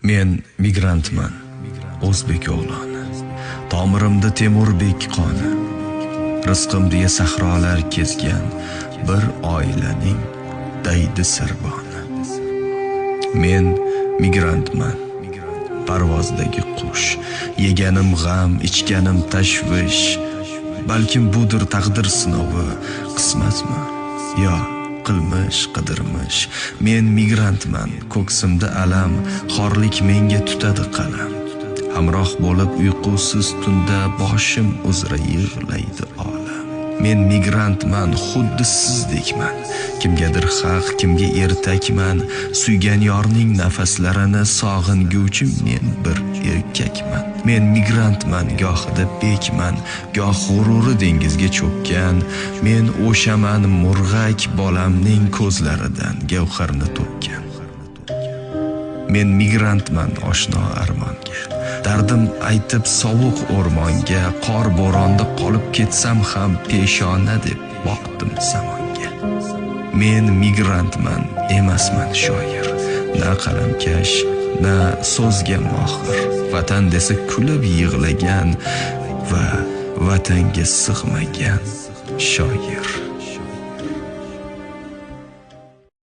Men migrantman, o'zbek o'g'loni. Tomirimda Temurbek qoni. Rizqimda sahrolar kezgan bir oilaning daydi sirboni. Men migrantman, parvozdagi qush. Yeganim g'am, ichganim tashvish. Balkim budir taqdir sinovi, qismatmi? Yo qilmish, qidirmish. Men migrantman, ko'ksimda alam, xorlik menga tutadi qalam. Hamroh bo'lib uyqusiz tunda boshim uzra yig'laydi olam. Men migrantman, xuddi sizdekman. Kimgadir haq, kimga ertakman. Suygan yorning nafaslarini sog'inguvchi men bir erkakman. Men migrantman, gohida bekman, goh g'ururi dengizga cho'kkan. Men o'shaman murg'ak bolamning ko'zlaridan gavharni to'kkan. Men migrantman, oshno armonga. Dardim aytib sovuq o'rmonga, qor bo'ronda qolib ketsam ham peshona deb boqdim zamonga. Men migrantman, emasman shoir, na qalamkash, na so'zga mohir. Vatan desa kulib yig'lagan va vatanga sig'magan shoir.